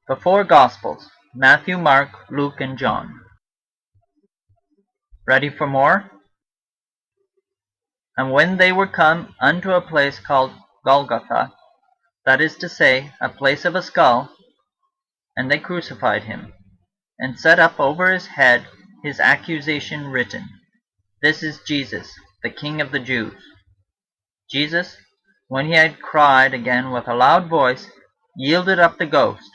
The four Gospels: Matthew, Mark, Luke, and John. Ready for more? And when they were come unto a place called Golgotha, that is to say, a place of a skull, and they crucified him, and set up over his head his accusation written, This is Jesus, the King of the Jews. Jesus, when he had cried again with a loud voice, yielded up the ghost.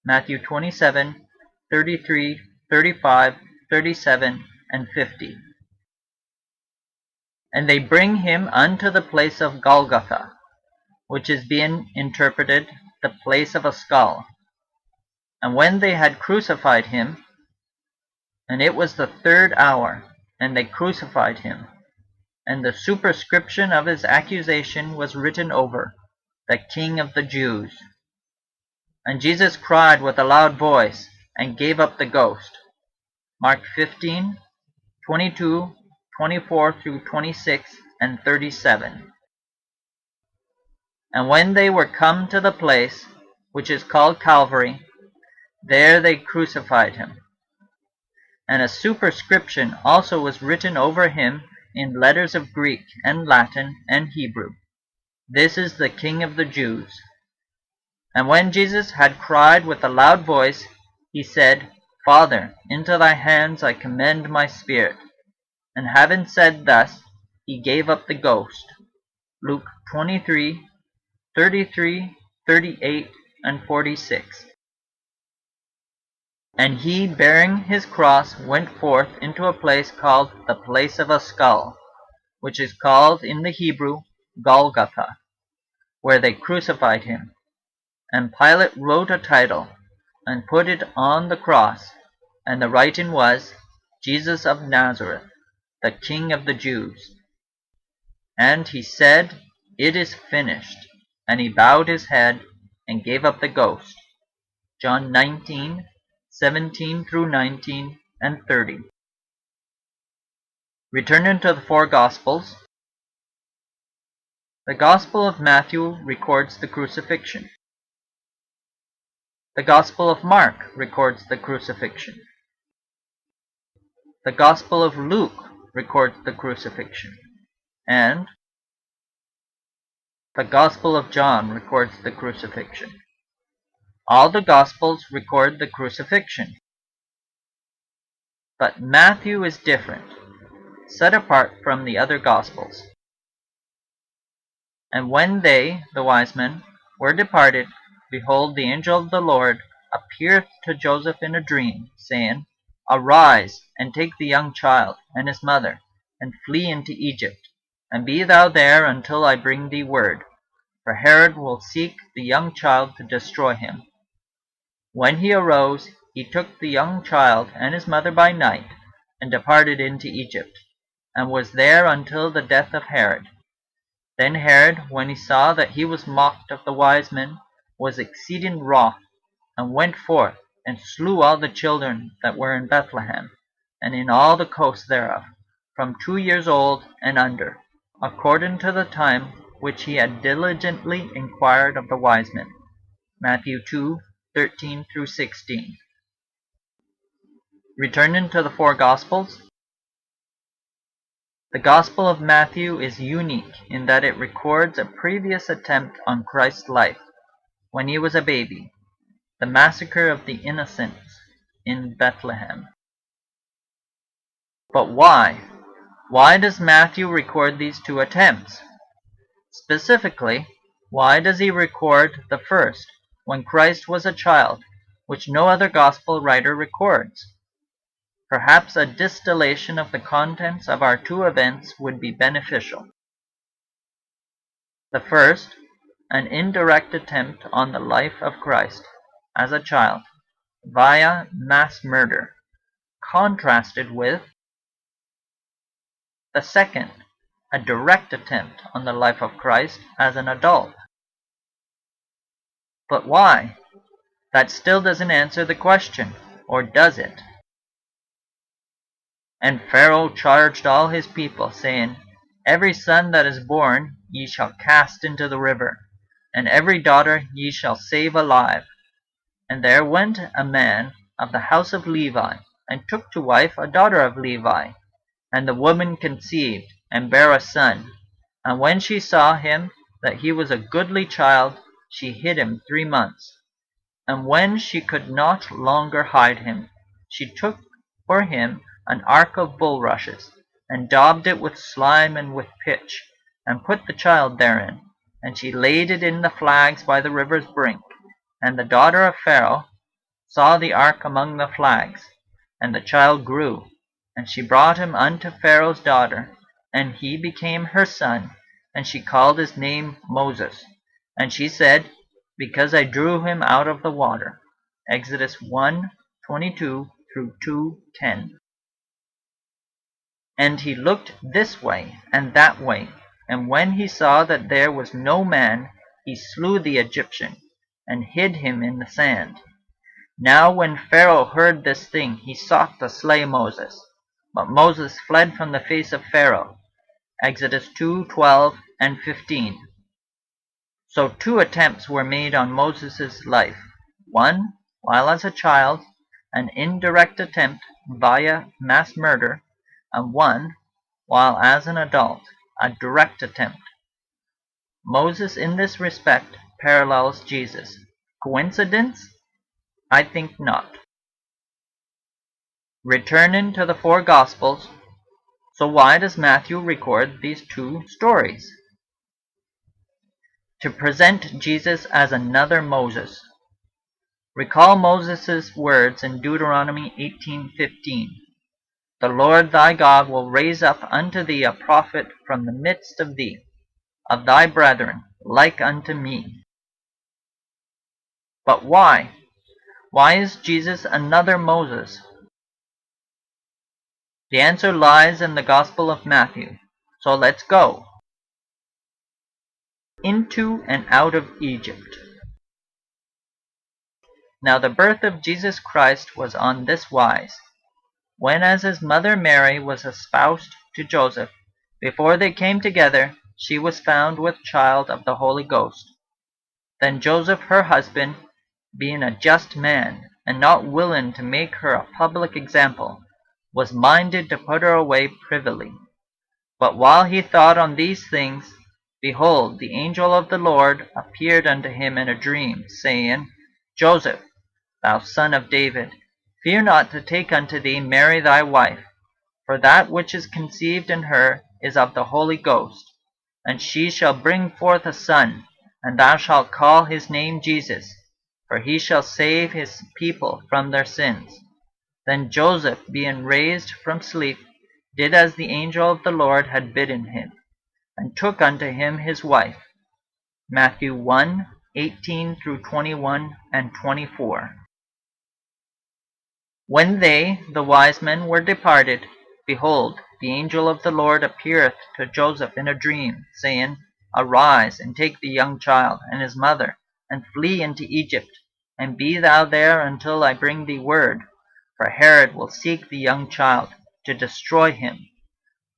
Matthew 27, 33, 35, 37, and 50. And they bring him unto the place of Golgotha, which is being interpreted, the place of a skull. And when they had crucified him, and it was the third hour, and they crucified him, and the superscription of his accusation was written over, The King of the Jews. And Jesus cried with a loud voice, and gave up the ghost. Mark 15, 22, 24 through 26, and 37. And when they were come to the place, which is called Calvary, there they crucified him. And a superscription also was written over him in letters of Greek, and Latin, and Hebrew, This is the King of the Jews. And when Jesus had cried with a loud voice, he said, Father, into thy hands I commend my spirit. And having said thus, he gave up the ghost. Luke 23, 33, 38, and 46. And he, bearing his cross, went forth into a place called the place of a skull, which is called in the Hebrew Golgotha, where they crucified him. And Pilate wrote a title, and put it on the cross, and the writing was, Jesus of Nazareth, the King of the Jews. And he said, It is finished. And he bowed his head, and gave up the ghost. John 19, 17 through 19, and 30. Returning to the four Gospels, the Gospel of Matthew records the crucifixion. The Gospel of Mark records the crucifixion. The Gospel of Luke records the crucifixion. And the Gospel of John records the crucifixion. All the Gospels record the crucifixion. But Matthew is different, set apart from the other Gospels. And when they, the wise men, were departed, behold, the angel of the Lord appeareth to Joseph in a dream, saying, Arise, and take the young child and his mother, and flee into Egypt, and be thou there until I bring thee word, for Herod will seek the young child to destroy him. When he arose, he took the young child and his mother by night, and departed into Egypt, and was there until the death of Herod. Then Herod, when he saw that he was mocked of the wise men, was exceeding wroth, and went forth, and slew all the children that were in Bethlehem, and in all the coasts thereof, from 2 years old and under, according to the time which he had diligently inquired of the wise men. Matthew 2, 13 through 16. Returning to the four Gospels, the Gospel of Matthew is unique in that it records a previous attempt on Christ's life, when he was a baby, the massacre of the innocents in Bethlehem. But why? Why does Matthew record these two attempts? Specifically, why does he record the first, when Christ was a child, which no other Gospel writer records? Perhaps a distillation of the contents of our two events would be beneficial. The first, an indirect attempt on the life of Christ as a child, via mass murder, contrasted with the second, a direct attempt on the life of Christ as an adult. But why? That still doesn't answer the question, or does it? And Pharaoh charged all his people, saying, Every son that is born ye shall cast into the river, and every daughter ye shall save alive. And there went a man of the house of Levi, and took to wife a daughter of Levi. And the woman conceived, and bare a son. And when she saw him that he was a goodly child, she hid him 3 months. And when she could not longer hide him, she took for him an ark of bulrushes, and daubed it with slime and with pitch, and put the child therein. And she laid it in the flags by the river's brink. And the daughter of Pharaoh saw the ark among the flags. And the child grew, and she brought him unto Pharaoh's daughter, and he became her son, and she called his name Moses. And she said, Because I drew him out of the water. Exodus 1:22 through 2:10. And he looked this way and that way, and when he saw that there was no man, he slew the Egyptian, and hid him in the sand. Now when Pharaoh heard this thing, he sought to slay Moses. But Moses fled from the face of Pharaoh. Exodus 2:12 and 15. So 2 attempts were made on Moses' life. One, while as a child, an indirect attempt via mass murder, and one, while as an adult, a direct attempt. Moses in this respect parallels Jesus. Coincidence? I think not. Returning to the 4 Gospels, so why does Matthew record these 2 stories? To present Jesus as another Moses. Recall Moses' words in Deuteronomy 18:15. The Lord thy God will raise up unto thee a prophet from the midst of thee, of thy brethren, like unto me. But why? Why is Jesus another Moses? The answer lies in the Gospel of Matthew. So let's go. Into and out of Egypt. Now the birth of Jesus Christ was on this wise. When as his mother Mary was espoused to Joseph, before they came together, she was found with child of the Holy Ghost. Then Joseph her husband, being a just man, and not willing to make her a public example, was minded to put her away privily. But while he thought on these things, behold, the angel of the Lord appeared unto him in a dream, saying, Joseph, thou son of David, fear not to take unto thee Mary thy wife, for that which is conceived in her is of the Holy Ghost. And she shall bring forth a son, and thou shalt call his name Jesus, for he shall save his people from their sins. Then Joseph, being raised from sleep, did as the angel of the Lord had bidden him, and took unto him his wife. Matthew 1:18 through 21 and 24. When they, the wise men, were departed, behold, the angel of the Lord appeareth to Joseph in a dream, saying, Arise, and take the young child and his mother, and flee into Egypt, and be thou there until I bring thee word, for Herod will seek the young child, to destroy him.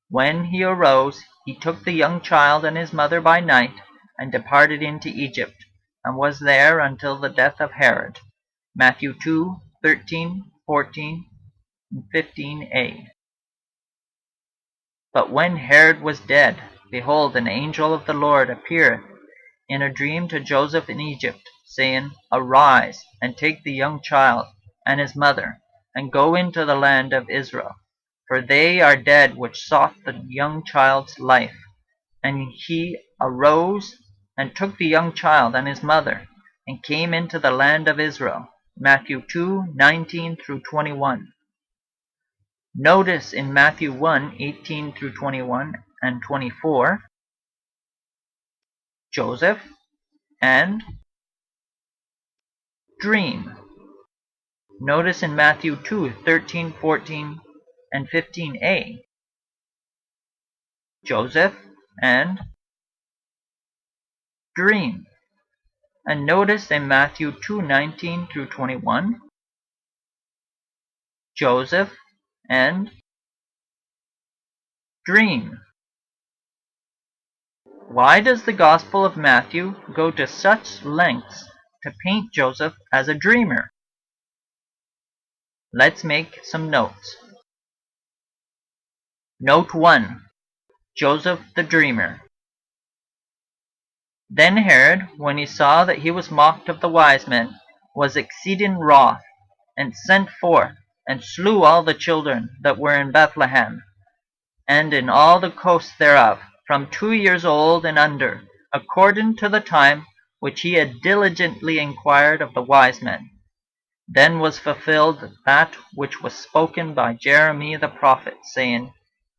When he arose, he took the young child and his mother by night, and departed into Egypt, and was there until the death of Herod. Matthew 2:13, 14, and 15a. But when Herod was dead, behold, an angel of the Lord appeareth in a dream to Joseph in Egypt, saying, Arise, and take the young child and his mother, and go into the land of Israel, for they are dead which sought the young child's life. And he arose and took the young child and his mother, and came into the land of Israel. Matthew 2:19 through 21. Notice in Matthew 1:18 through 21 and 24, Joseph and dream. Notice in Matthew 2:13, 14, and 15a, Joseph and dream. And notice in Matthew 2:19 through 21, Joseph and dream. Why does the Gospel of Matthew go to such lengths to paint Joseph as a dreamer. Let's make some notes. Note 1. Joseph the Dreamer. Then Herod, when he saw that he was mocked of the wise men, was exceeding wroth, and sent forth, and slew all the children that were in Bethlehem, and in all the coasts thereof, from 2 years old and under, according to the time which he had diligently inquired of the wise men. Then was fulfilled that which was spoken by Jeremiah the prophet, saying,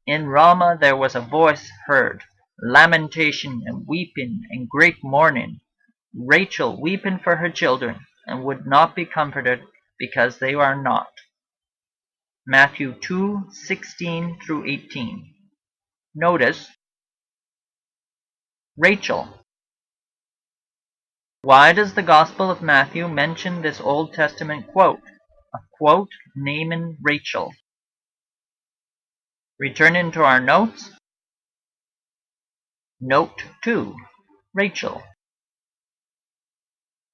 In Ramah there was a voice heard, lamentation and weeping and great mourning, Rachel weeping for her children, and would not be comforted, because they are not. Matthew 2:16-18. Notice Rachel. Why does the Gospel of Matthew mention this Old Testament quote, a quote naming Rachel? Returning to our notes, Note 2. Rachel.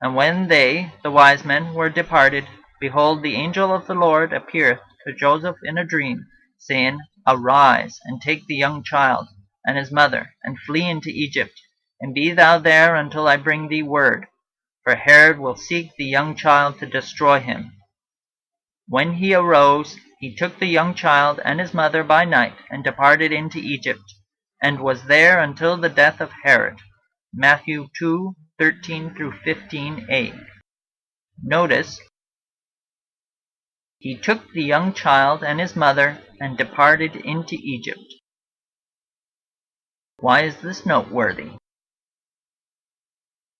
And when they, the wise men, were departed, behold, the angel of the Lord appeareth to Joseph in a dream, saying, Arise, and take the young child, and his mother, and flee into Egypt, and be thou there until I bring thee word, for Herod will seek the young child to destroy him. When he arose, he took the young child and his mother by night, and departed into Egypt, and was there until the death of Herod. Matthew 2:13-15a. Notice, he took the young child and his mother, and departed into Egypt. Why is this noteworthy?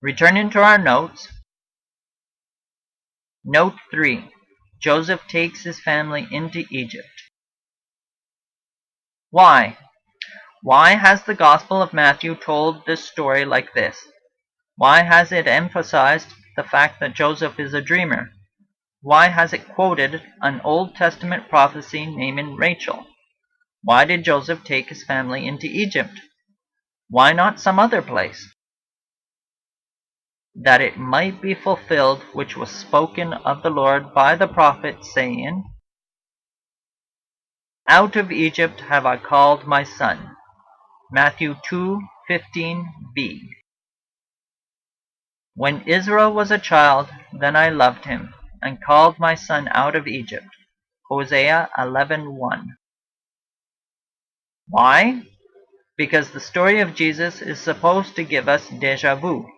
Returning to our notes, Note 3. Joseph takes his family into Egypt. Why? Why has the Gospel of Matthew told this story like this? Why has it emphasized the fact that Joseph is a dreamer? Why has it quoted an Old Testament prophecy naming Rachel? Why did Joseph take his family into Egypt? Why not some other place? That it might be fulfilled which was spoken of the Lord by the prophet, saying, Out of Egypt have I called my son. Matthew 2:15b. When Israel was a child, then I loved him, and called my son out of Egypt. Hosea 11:1. Why? Because the story of Jesus is supposed to give us déjà vu,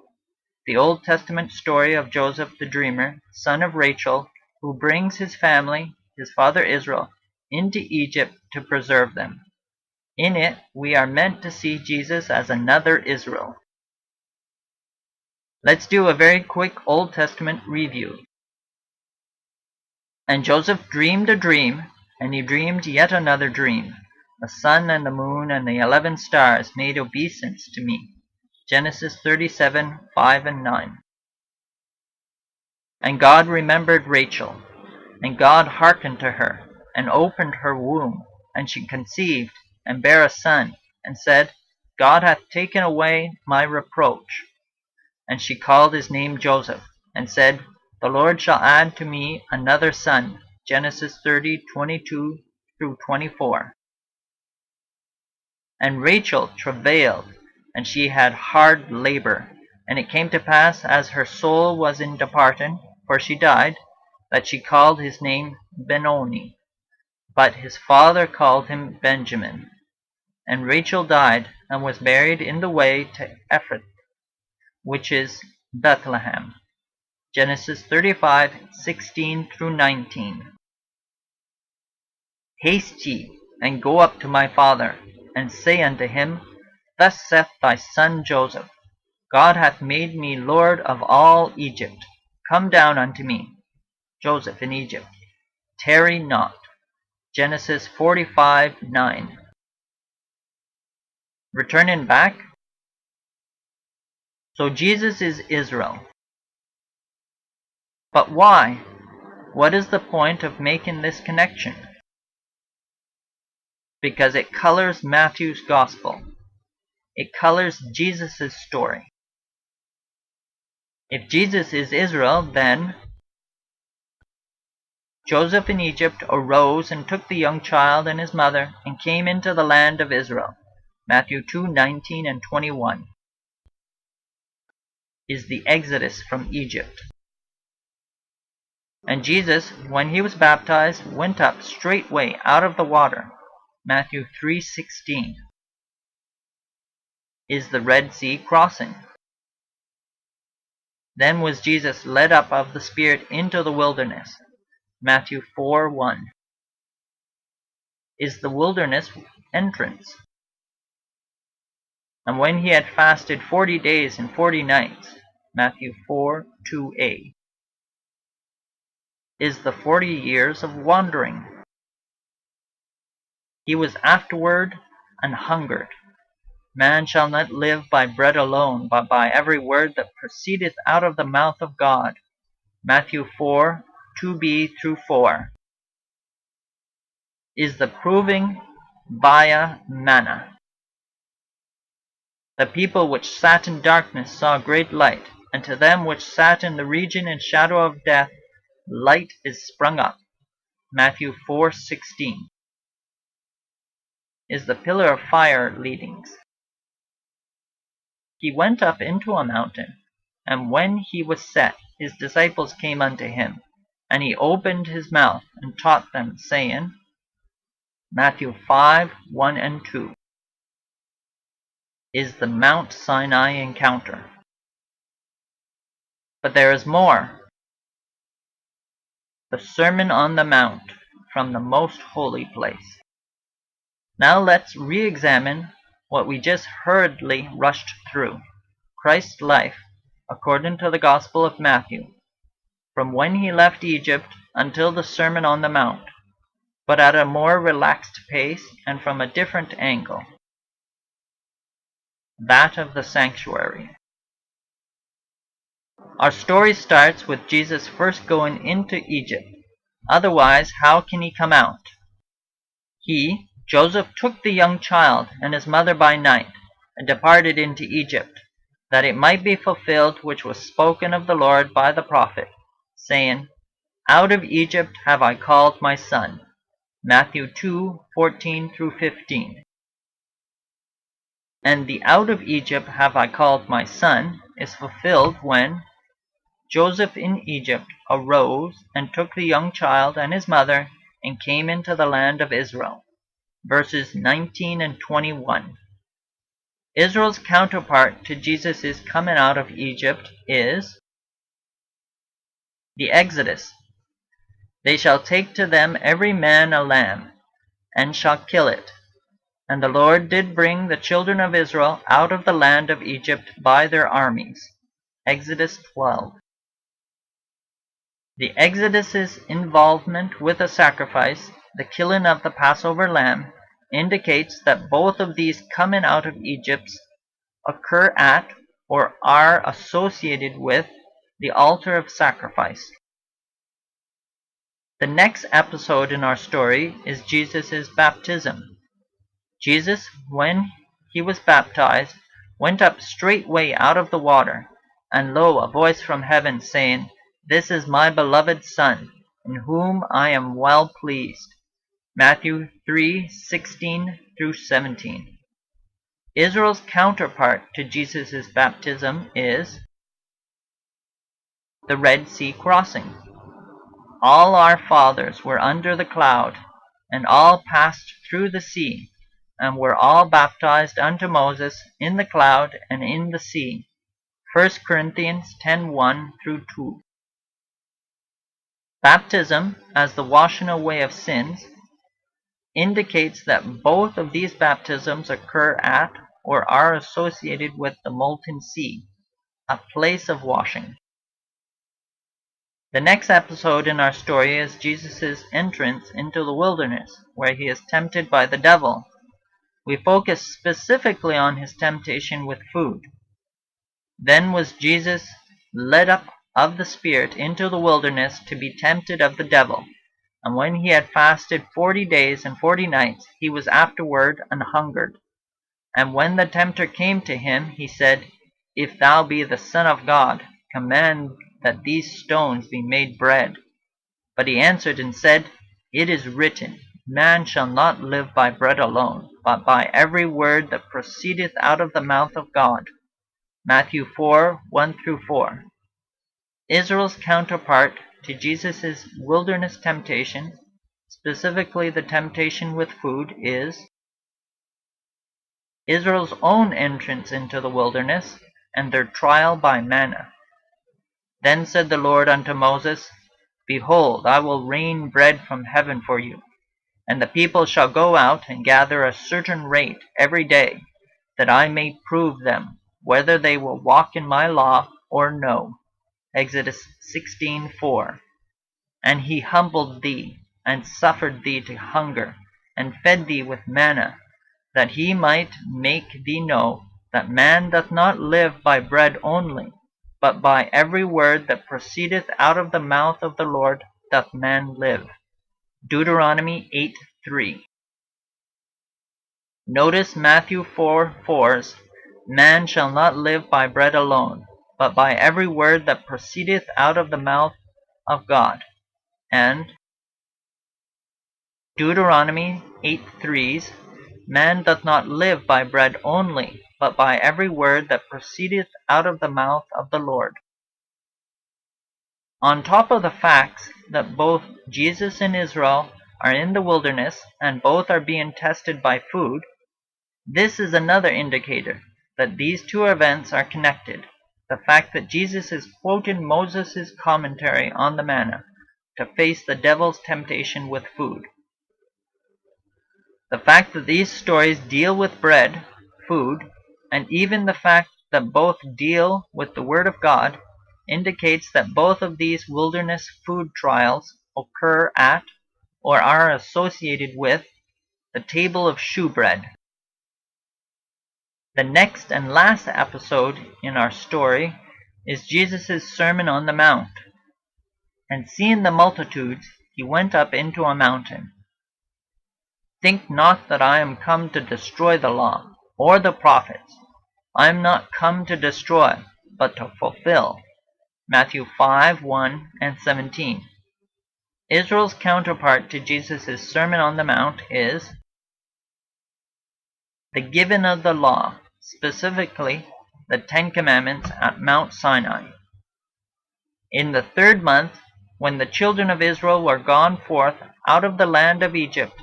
the Old Testament story of Joseph the dreamer, son of Rachel, who brings his family, his father Israel, into Egypt to preserve them. In it, we are meant to see Jesus as another Israel. Let's do a very quick Old Testament review. And Joseph dreamed a dream, and he dreamed yet another dream. The sun and the moon and the 11 stars made obeisance to me. Genesis 37:5-9. And God remembered Rachel, and God hearkened to her, and opened her womb, and she conceived, and bare a son, and said, God hath taken away my reproach. And she called his name Joseph, and said, The Lord shall add to me another son. Genesis 30:22-24. And Rachel travailed, and she had hard labor. And it came to pass, as her soul was in departing, for she died, that she called his name Benoni. But his father called him Benjamin. And Rachel died, and was buried in the way to Ephrath, which is Bethlehem. Genesis 35:16-19. Haste ye, and go up to my father, and say unto him, Thus saith thy son Joseph, God hath made me Lord of all Egypt. Come down unto me. Joseph in Egypt. Tarry not. Genesis 45:9. Returning back. So Jesus is Israel. But why? What is the point of making this connection? Because it colors Matthew's Gospel. It colors Jesus' story. If Jesus is Israel, then Joseph in Egypt arose and took the young child and his mother and came into the land of Israel. Matthew 2:19 and 21 is the exodus from Egypt. And Jesus, when he was baptized, went up straightway out of the water. Matthew 3:16 is the Red Sea crossing. Then was Jesus led up of the Spirit into the wilderness. Matthew 4:1 is the wilderness entrance. And when he had fasted 40 days and 40 nights, Matthew 4:2a is the 40 years of wandering. He was afterward an hungered. Man shall not live by bread alone, but by every word that proceedeth out of the mouth of God. Matthew 4:2b through 4 is the proving via manna. The people which sat in darkness saw great light, and to them which sat in the region and shadow of death, light is sprung up. Matthew 4:16 is the pillar of fire leadings. He went up into a mountain, and when he was set, his disciples came unto him, and he opened his mouth and taught them, saying, Matthew 5:1 and 2 is the Mount Sinai encounter. But there is more. The Sermon on the Mount from the most holy place. Now let's re-examine what we just hurriedly rushed through. Christ's life, according to the Gospel of Matthew, from when he left Egypt until the Sermon on the Mount, but at a more relaxed pace and from a different angle, that of the sanctuary. Our story starts with Jesus first going into Egypt. Otherwise, how can he come out? He, Joseph, took the young child and his mother by night, and departed into Egypt, that it might be fulfilled which was spoken of the Lord by the prophet, saying, Out of Egypt have I called my son. Matthew 2:14 through 15. And the out of Egypt have I called my son is fulfilled when Joseph in Egypt arose and took the young child and his mother and came into the land of Israel. Verses 19 and 21. Israel's counterpart to Jesus' coming out of Egypt is the Exodus. They shall take to them every man a lamb, and shall kill it. And the Lord did bring the children of Israel out of the land of Egypt by their armies. Exodus 12. The Exodus's involvement with a sacrifice, the killing of the Passover lamb, indicates that both of these coming out of Egypt occur at or are associated with the altar of sacrifice. The next episode in our story is Jesus' baptism. Jesus, when he was baptized, went up straightway out of the water, and lo, a voice from heaven saying, This is my beloved Son, in whom I am well pleased. Matthew 3:16 through 17. Israel's counterpart to Jesus' baptism is the Red Sea crossing. All our fathers were under the cloud, and all passed through the sea, and were all baptized unto Moses in the cloud and in the sea. 1 Corinthians 10:1 through 2. Baptism, as the washing away of sins, indicates that both of these baptisms occur at or are associated with the molten sea, a place of washing. The next episode in our story is Jesus' entrance into the wilderness, where he is tempted by the devil. We focus specifically on his temptation with food. Then was Jesus led up of the Spirit into the wilderness to be tempted of the devil. And when he had fasted 40 days and 40 nights, he was afterward an hungered. And when the tempter came to him, he said, If thou be the Son of God, command that these stones be made bread? But he answered and said, It is written, Man shall not live by bread alone, but by every word that proceedeth out of the mouth of God. Matthew 4:1-4. Israel's counterpart to Jesus' wilderness temptation, specifically the temptation with food, is Israel's own entrance into the wilderness and their trial by manna. Then said the Lord unto Moses, Behold, I will rain bread from heaven for you, and the people shall go out and gather a certain rate every day, that I may prove them, whether they will walk in my law or no. Exodus 16:4. And he humbled thee, and suffered thee to hunger, and fed thee with manna, that he might make thee know that man doth not live by bread only, but by every word that proceedeth out of the mouth of the Lord doth man live. Deuteronomy 8:3. Notice Matthew 4:4's, Man shall not live by bread alone, but by every word that proceedeth out of the mouth of God, and Deuteronomy 8:3's, Man doth not live by bread only, but by every word that proceedeth out of the mouth of the Lord. On top of the facts that both Jesus and Israel are in the wilderness and both are being tested by food, this is another indicator that these two events are connected. The fact that Jesus is quoting Moses' commentary on the manna to face the devil's temptation with food. The fact that these stories deal with bread, food, and even the fact that both deal with the Word of God indicates that both of these wilderness food trials occur at or are associated with the table of shewbread. The next and last episode in our story is Jesus' Sermon on the Mount. And seeing the multitudes, he went up into a mountain. Think not that I am come to destroy the law, or the prophets. I am not come to destroy, but to fulfill. Matthew 5:1-17. Israel's counterpart to Jesus' Sermon on the Mount is the giving of the law, specifically the Ten Commandments at Mount Sinai. In the 3rd month, when the children of Israel were gone forth out of the land of Egypt,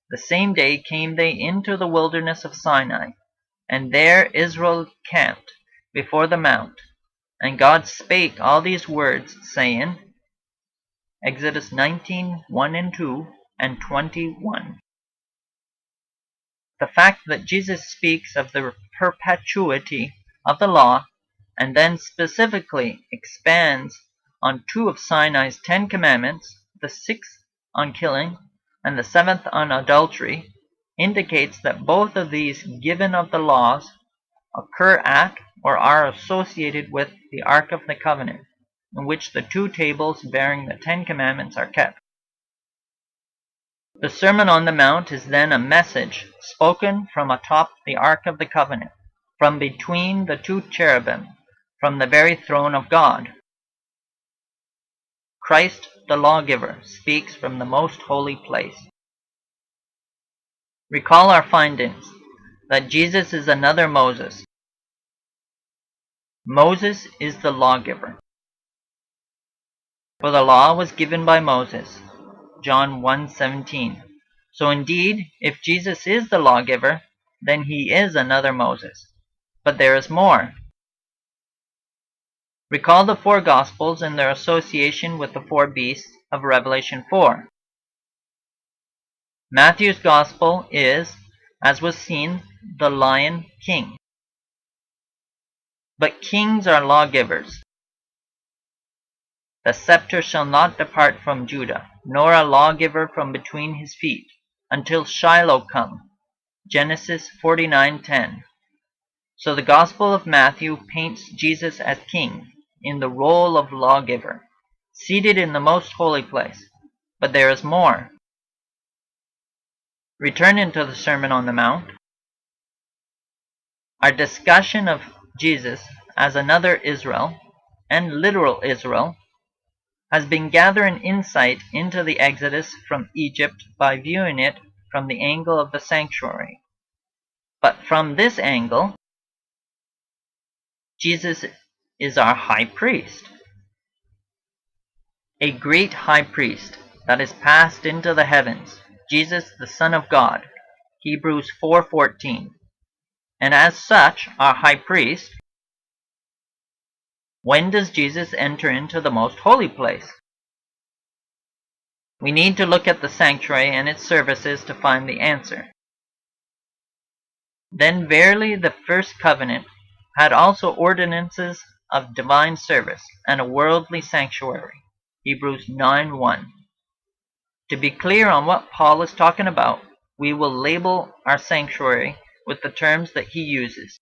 the same day came they into the wilderness of Sinai, and there Israel camped before the mount. And God spake all these words, saying, Exodus 19:1-2 and 21. The fact that Jesus speaks of the perpetuity of the law, and then specifically expands on 2 of Sinai's 10 commandments, the 6th on killing and the 7th on adultery, indicates that both of these given of the laws occur at or are associated with the Ark of the Covenant, in which the 2 tables bearing the 10 commandments are kept. The Sermon on the Mount is then a message spoken from atop the Ark of the Covenant, from between the 2 cherubim, from the very throne of God. Christ, the lawgiver, speaks from the most holy place. Recall our findings that Jesus is another Moses. Moses is the lawgiver. For the law was given by Moses. John 1:17. So indeed, if Jesus is the lawgiver, then he is another Moses. But there is more. Recall the 4 Gospels and their association with the 4 beasts of Revelation 4. Matthew's Gospel is, as was seen, the Lion King. But kings are lawgivers. The scepter shall not depart from Judah, nor a lawgiver from between his feet, until Shiloh come. Genesis 49:10. So the Gospel of Matthew paints Jesus as king, in the role of lawgiver, seated in the most holy place. But there is more. Returning to the Sermon on the Mount, our discussion of Jesus as another Israel and literal Israel, has been gathering insight into the Exodus from Egypt by viewing it from the angle of the sanctuary. But from this angle, Jesus is our high priest, a great high priest that is passed into the heavens, Jesus the Son of God, Hebrews 4:14. And as such, our high priest, when does Jesus enter into the most holy place? We need to look at the sanctuary and its services to find the answer. Then verily the first covenant had also ordinances of divine service and a worldly sanctuary. Hebrews 9:1. To be clear on what Paul is talking about, we will label our sanctuary with the terms that he uses.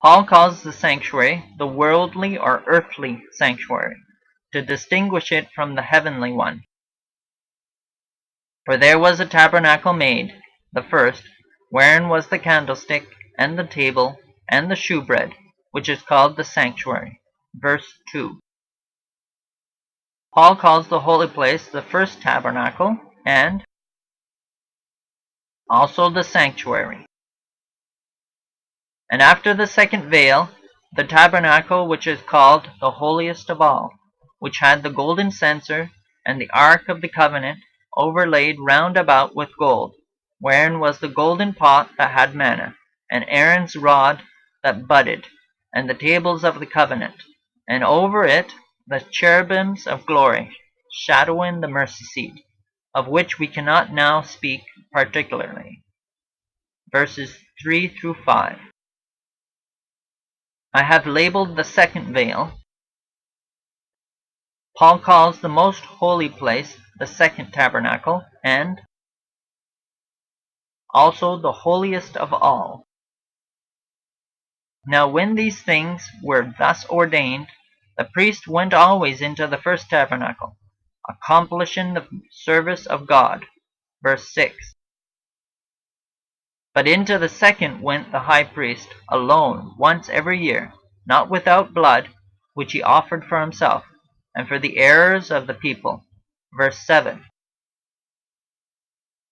Paul calls the sanctuary the worldly or earthly sanctuary, to distinguish it from the heavenly one. For there was a tabernacle made, the first, wherein was the candlestick, and the table, and the shewbread, which is called the sanctuary. Verse 2. Paul calls the holy place the first tabernacle, and also the sanctuary. And after the second veil, the tabernacle which is called the holiest of all, which had the golden censer, and the ark of the covenant, overlaid round about with gold, wherein was the golden pot that had manna, and Aaron's rod that budded, and the tables of the covenant, and over it the cherubims of glory, shadowing the mercy seat, of which we cannot now speak particularly. Verses 3 through 5. I have labeled the second veil. Paul calls the most holy place the second tabernacle, and also the holiest of all. Now when these things were thus ordained, the priest went always into the first tabernacle, accomplishing the service of God. Verse 6. But into the second went the high priest alone once every year, not without blood, which he offered for himself, and for the errors of the people. Verse 7.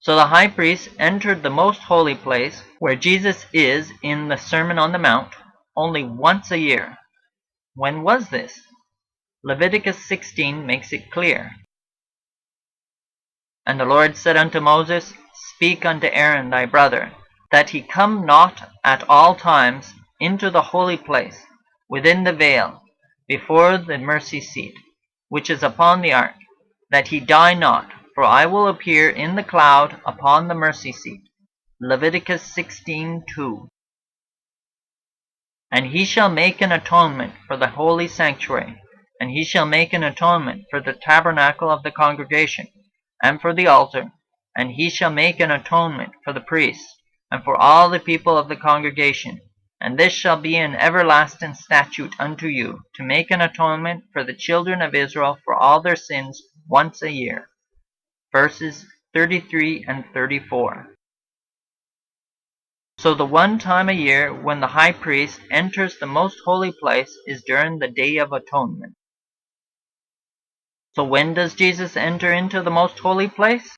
So the high priest entered the most holy place, where Jesus is in the Sermon on the Mount, only once a year. When was this? Leviticus 16 makes it clear. And the Lord said unto Moses, Speak unto Aaron thy brother, that he come not at all times into the holy place, within the veil, before the mercy seat, which is upon the ark, that he die not, for I will appear in the cloud upon the mercy seat. Leviticus 16:2. And he shall make an atonement for the holy sanctuary, and he shall make an atonement for the tabernacle of the congregation, and for the altar, and he shall make an atonement for the priests, and for all the people of the congregation. And this shall be an everlasting statute unto you, to make an atonement for the children of Israel for all their sins once a year. Verses 33 and 34. So the one time a year when the high priest enters the most holy place is during the Day of Atonement. So when does Jesus enter into the most holy place?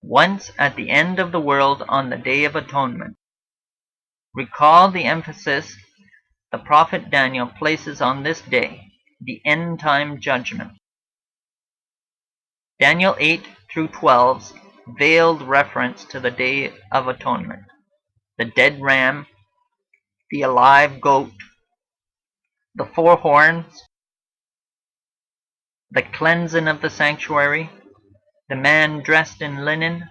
Once at the end of the world on the Day of Atonement. Recall the emphasis the prophet Daniel places on this day, the end-time judgment. Daniel 8 through 12's veiled reference to the Day of Atonement, the dead ram, the alive goat, the 4 horns, the cleansing of the sanctuary, the man dressed in linen,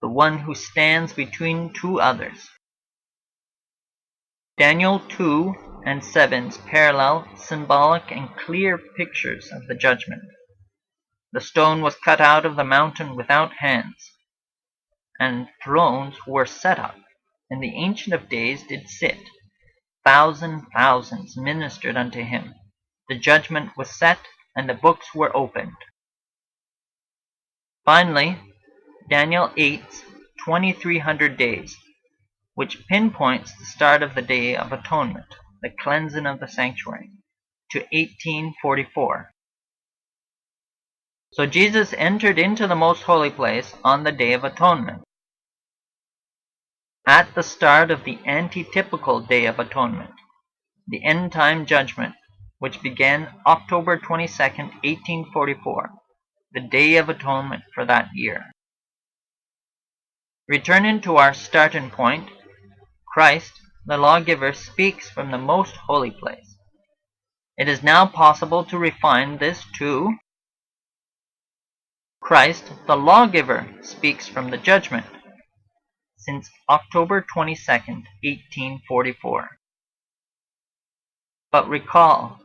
the one who stands between two others. Daniel 2 and 7's parallel, symbolic, and clear pictures of the judgment. The stone was cut out of the mountain without hands, and thrones were set up, and the Ancient of Days did sit. Thousands ministered unto him. The judgment was set, and the books were opened. Finally, Daniel 8's 2300 days, which pinpoints the start of the Day of Atonement, the cleansing of the sanctuary, to 1844. So Jesus entered into the most holy place on the Day of Atonement, at the start of the anti-typical Day of Atonement, the end-time judgment, which began October 22nd, 1844, the Day of Atonement for that year. Returning to our starting point, Christ, the lawgiver, speaks from the most holy place. It is now possible to refine this to Christ, the lawgiver, speaks from the judgment, since October 22nd, 1844. But recall,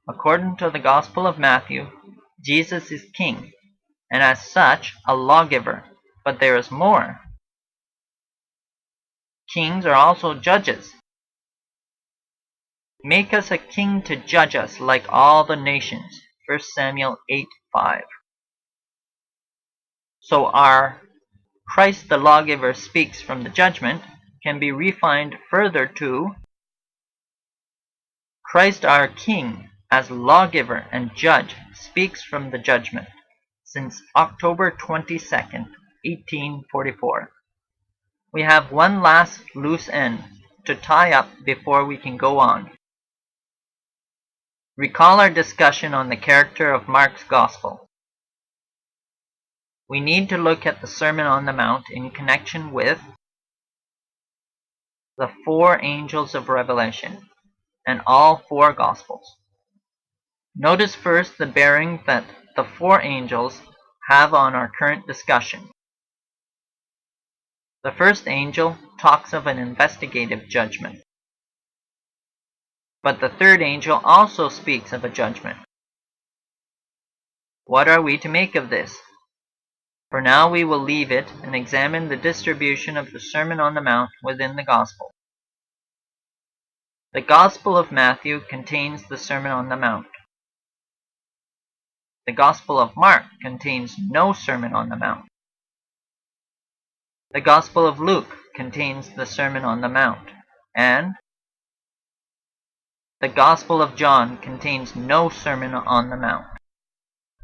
according to the Gospel of Matthew, Jesus is king, and as such a lawgiver, but there is more. Kings are also judges. Make us a king to judge us like all the nations, 1 Samuel 8:5. So our Christ the lawgiver speaks from the judgment can be refined further to Christ our King as lawgiver and judge speaks from the judgment since October 22nd, 1844. We have one last loose end to tie up before we can go on. Recall our discussion on the character of Mark's Gospel. We need to look at the Sermon on the Mount in connection with the 4 angels of Revelation and all 4 Gospels. Notice first the bearing that the 4 angels have on our current discussion. The first angel talks of an investigative judgment, but the third angel also speaks of a judgment. What are we to make of this? For now we will leave it and examine the distribution of the Sermon on the Mount within the Gospel. The Gospel of Matthew contains the Sermon on the Mount. The Gospel of Mark contains no Sermon on the Mount. The Gospel of Luke contains the Sermon on the Mount, and the Gospel of John contains no Sermon on the Mount.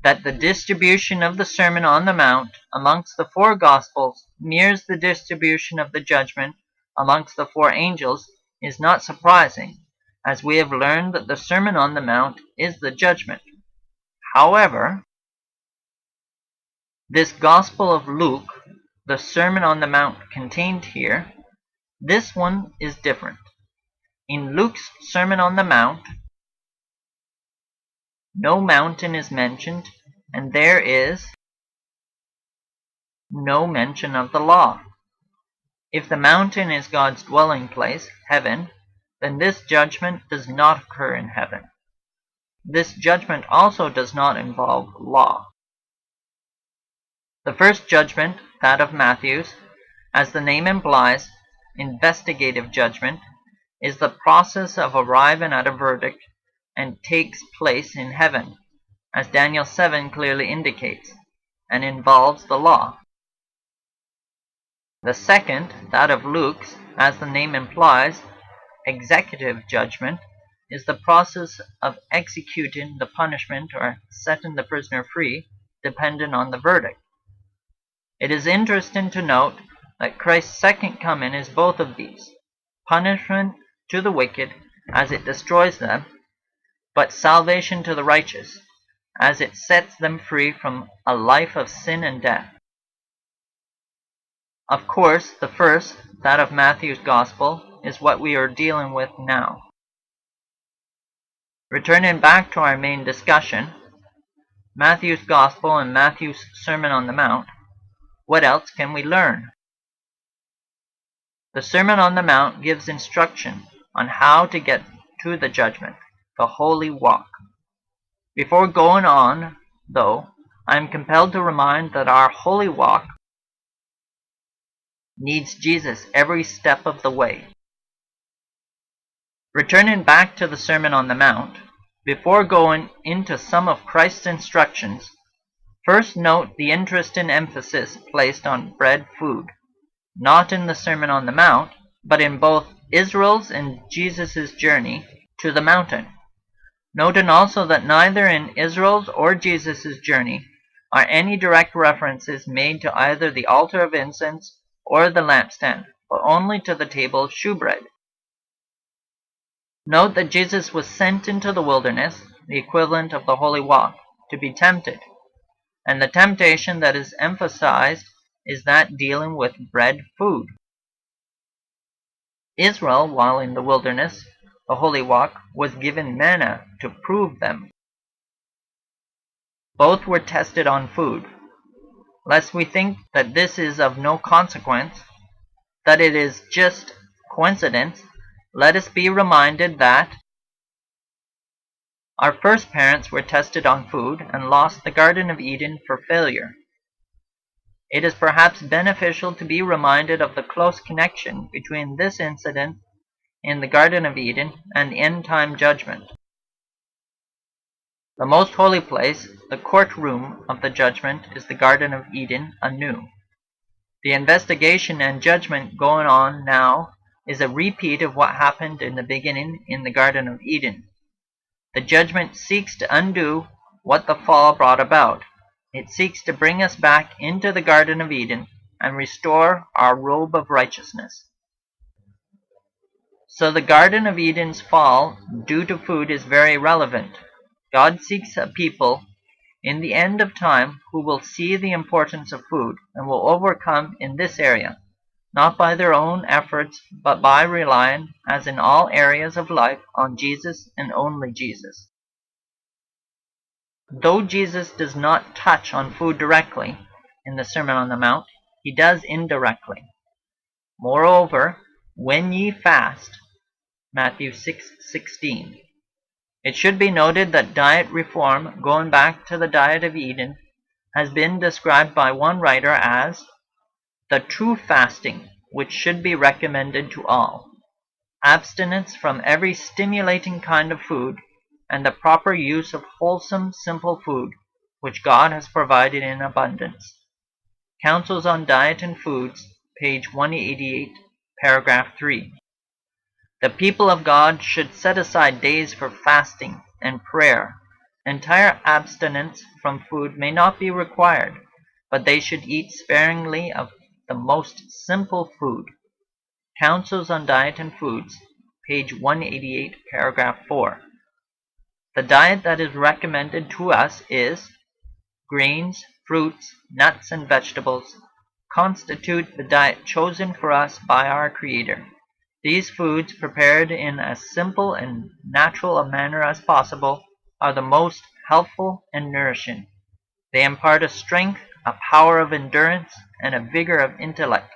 That the distribution of the Sermon on the Mount amongst the 4 Gospels mirrors the distribution of the judgment amongst the 4 angels is not surprising, as we have learned that the Sermon on the Mount is the judgment. However, this Gospel of Luke, the Sermon on the Mount contained here, this one is different. In Luke's Sermon on the Mount, no mountain is mentioned, and there is no mention of the law. If the mountain is God's dwelling place, heaven, then this judgment does not occur in heaven. This judgment also does not involve law. The first judgment, that of Matthew's, as the name implies, investigative judgment, is the process of arriving at a verdict and takes place in heaven, as Daniel 7 clearly indicates, and involves the law. The second, that of Luke's, as the name implies, executive judgment, is the process of executing the punishment or setting the prisoner free, dependent on the verdict. It is interesting to note that Christ's second coming is both of these: punishment to the wicked, as it destroys them, but salvation to the righteous, as it sets them free from a life of sin and death. Of course, the first, that of Matthew's Gospel, is what we are dealing with now. Returning back to our main discussion, Matthew's Gospel and Matthew's Sermon on the Mount, what else can we learn? The Sermon on the Mount gives instruction on how to get to the judgment, the holy walk. Before going on, though, I am compelled to remind that our holy walk needs Jesus every step of the way. Returning back to the Sermon on the Mount, before going into some of Christ's instructions, first note the interesting emphasis placed on bread food, not in the Sermon on the Mount, but in both Israel's and Jesus' journey to the mountain. Noting also that neither in Israel's or Jesus' journey are any direct references made to either the altar of incense or the lampstand, but only to the table of shewbread. Note that Jesus was sent into the wilderness, the equivalent of the Holy Walk, to be tempted, and the temptation that is emphasized is that dealing with bread food. Israel, while in the wilderness, the Holy Walk, was given manna to prove them. Both were tested on food. Lest we think that this is of no consequence, that it is just coincidence, let us be reminded that our first parents were tested on food and lost the Garden of Eden for failure. It is perhaps beneficial to be reminded of the close connection between this incident in the Garden of Eden and end-time judgment. The most holy place, the courtroom of the judgment, is the Garden of Eden anew. The investigation and judgment going on now is a repeat of what happened in the beginning in the Garden of Eden. The judgment seeks to undo what the fall brought about. It seeks to bring us back into the Garden of Eden and restore our robe of righteousness. So the Garden of Eden's fall due to food is very relevant. God seeks a people in the end of time who will see the importance of food and will overcome in this area, not by their own efforts, but by relying, as in all areas of life, on Jesus and only Jesus. Though Jesus does not touch on food directly in the Sermon on the Mount, he does indirectly. Moreover, when ye fast, Matthew 6:16. It should be noted that diet reform, going back to the diet of Eden, has been described by one writer as the true fasting which should be recommended to all. Abstinence from every stimulating kind of food and the proper use of wholesome, simple food which God has provided in abundance. Counsels on Diet and Foods, page 188, paragraph 3. The people of God should set aside days for fasting and prayer. Entire abstinence from food may not be required, but they should eat sparingly of the most simple food. Counsels on Diet and Foods, page 188, paragraph 4. The diet that is recommended to us is grains, fruits, nuts, and vegetables constitute the diet chosen for us by our Creator. These foods, prepared in as simple and natural a manner as possible, are the most healthful and nourishing. They impart a strength, a power of endurance, and a vigor of intellect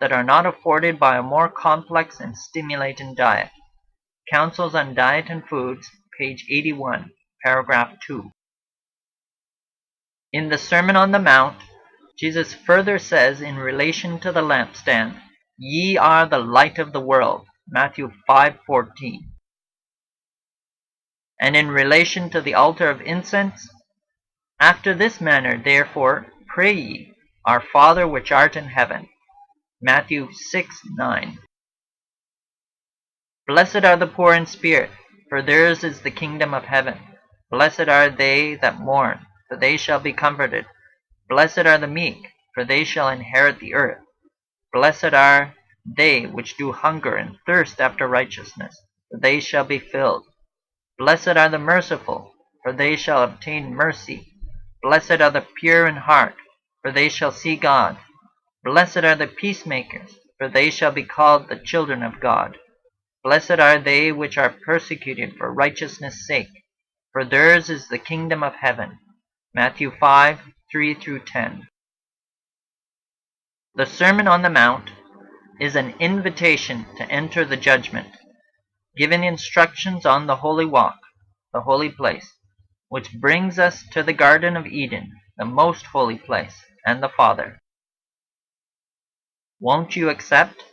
that are not afforded by a more complex and stimulating diet. Counsels on Diet and Foods, page 81, paragraph 2. In the Sermon on the Mount, Jesus further says in relation to the lampstand, "Ye are the light of the world," Matthew 5:14. And in relation to the altar of incense, "After this manner therefore pray ye, Our Father which art in heaven," Matthew 6:9. Blessed are the poor in spirit, for theirs is the kingdom of heaven. Blessed are they that mourn, for they shall be comforted. Blessed are the meek, for they shall inherit the earth. Blessed are they which do hunger and thirst after righteousness, for they shall be filled. Blessed are the merciful, for they shall obtain mercy. Blessed are the pure in heart, for they shall see God. Blessed are the peacemakers, for they shall be called the children of God. Blessed are they which are persecuted for righteousness' sake, for theirs is the kingdom of heaven. Matthew 5:3-10. The Sermon on the Mount is an invitation to enter the judgment, giving instructions on the holy walk, the holy place, which brings us to the Garden of Eden, the most holy place, and the Father. Won't you accept?